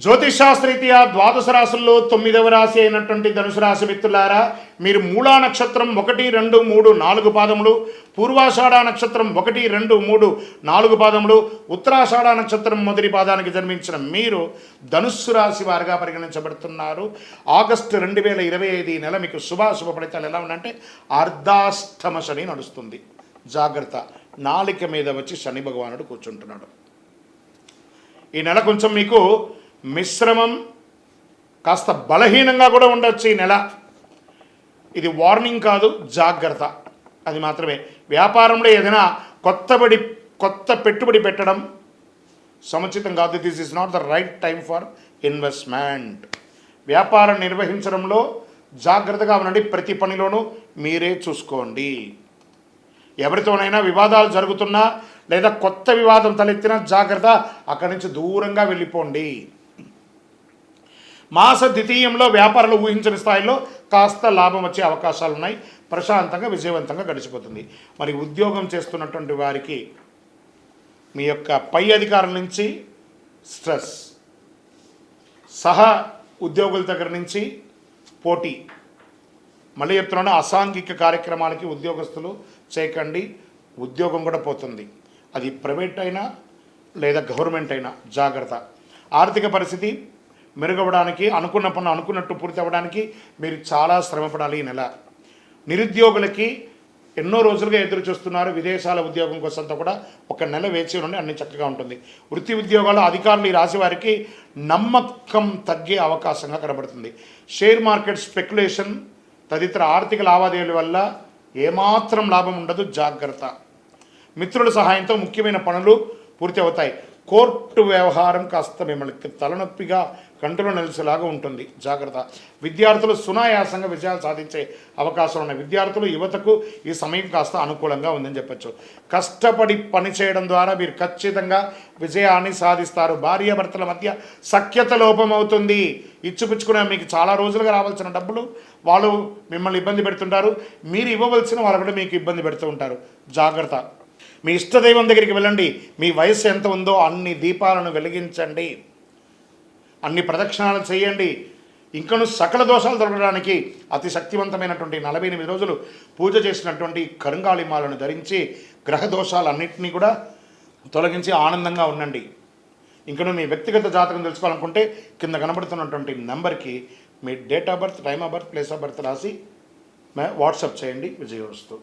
జ్యోతిషాస్త్రరీత్యా ద్వాదశ రాశుల్లో 9వ రాశి అయినటువంటి ధనుసు రాశి మిత్రులారా, మీరు మూలా నక్షత్రం 1, 2, 3, 4 పాదములు, పూర్వాషాఢ నక్షత్రం 1, 2, 3, 4 పాదములు, ఉత్తరాషాఢ నక్షత్రం మొదటి పాదానికి జన్మించిన మీరు ధనుస్సు రాశి వారిగా పరిగణించబడుతున్నారు. ఆగస్టు 2025 నెల మీకు శుభ ఫలితాలు ఎలా ఉన్నాయంటే అర్ధాష్టమ శని నడుస్తుంది. జాగ్రత్త, నాలిక మీద వచ్చి శని భగవానుడు కూర్చుంటున్నాడు. ఈ నెల కొంచెం మీకు మిశ్రమం, కాస్త బలహీనంగా కూడా ఉండొచ్చు ఈ నెల. ఇది వార్నింగ్ కాదు, జాగ్రత్త అది మాత్రమే. వ్యాపారంలో ఏదైనా కొత్త పెట్టుబడి పెట్టడం సముచితం కాదు. This is not the right time for investment. వ్యాపారం నిర్వహించడంలో జాగ్రత్తగా ఉండండి. ప్రతి పనిలోనూ మీరే చూసుకోండి. ఎవరితోనైనా వివాదాలు జరుగుతున్నా లేదా కొత్త వివాదం తలెత్తినా జాగ్రత్త, అక్కడి నుంచి దూరంగా వెళ్ళిపోండి. మాస ద్వితీయంలో వ్యాపారాలు ఊహించని స్థాయిలో కాస్త లాభం వచ్చే అవకాశాలు ఉన్నాయి. ప్రశాంతంగా విజయవంతంగా గడిచిపోతుంది. మరి ఉద్యోగం చేస్తున్నటువంటి వారికి మీ యొక్క పై అధికారుల నుంచి స్ట్రెస్, సహా ఉద్యోగుల దగ్గర నుంచి పోటీ. మళ్ళీ చెప్తున్నాను, అసాంఘిక కార్యక్రమాలకి ఉద్యోగస్తులు చేయకండి. ఉద్యోగం కూడా పోతుంది. అది ప్రైవేట్ అయినా లేదా గవర్నమెంట్ అయినా జాగ్రత్త. ఆర్థిక పరిస్థితి మెరుగవడానికి, అనుకున్న పనులు అనుకున్నట్టు పూర్తి అవ్వడానికి మీరు చాలా శ్రమపడాలి ఈ నెల. నిరుద్యోగులకి ఎన్నో రోజులుగా ఎదురు చూస్తున్నారు విదేశాల ఉద్యోగం కోసంతో కూడా ఒక నెల వేచి ఉండి అన్ని చక్కగా ఉంటుంది. వృత్తి ఉద్యోగాలు అధికారులు ఈ రాశి వారికి నమ్మకం తగ్గే అవకాశంగా కనబడుతుంది. షేర్ మార్కెట్ స్పెక్యులేషన్ తదితర ఆర్థిక లావాదేవీల వల్ల ఏమాత్రం లాభం ఉండదు, జాగ్రత్త. మిత్రుల సహాయంతో ముఖ్యమైన పనులు పూర్తి అవుతాయి. కోర్టు వ్యవహారం కాస్త మిమ్మల్ని తలనొప్పిగా కంటిలో నిలిచేలాగా ఉంటుంది, జాగ్రత్త. విద్యార్థులు సునాయాసంగా విజయాలు సాధించే అవకాశం ఉన్నాయి. విద్యార్థులు, యువతకు ఈ సమయం కాస్త అనుకూలంగా ఉందని చెప్పచ్చు. కష్టపడి పనిచేయడం ద్వారా మీరు ఖచ్చితంగా విజయాన్ని సాధిస్తారు. భార్యాభర్తల మధ్య సఖ్యత లోపం అవుతుంది. ఇచ్చిపుచ్చుకునే మీకు చాలా రోజులుగా రావాల్సిన డబ్బులు వాళ్ళు మిమ్మల్ని ఇబ్బంది పెడుతుంటారు. మీరు ఇవ్వవలసిన వాళ్ళు కూడా మీకు ఇబ్బంది పెడుతూ ఉంటారు, జాగ్రత్త. మీ ఇష్టదైవం దగ్గరికి వెళ్ళండి. మీ వయస్సు ఎంత ఉందో అన్ని దీపాలను వెలిగించండి, అన్ని ప్రదక్షిణాలు చేయండి. ఇంకను సకల దోషాలు దొరకడానికి అతి శక్తివంతమైనటువంటి 48 రోజులు పూజ చేసినటువంటి కరుంగాళిమాలను ధరించి గ్రహ దోషాలన్నింటినీ కూడా తొలగించి ఆనందంగా ఉండండి. ఇంకను మీ వ్యక్తిగత జాతకం తెలుసుకోవాలనుకుంటే కింద కనబడుతున్నటువంటి నెంబర్కి మీ date of birth, time of birth, place of birth రాసి వాట్సాప్ చేయండి. విజయోస్తు.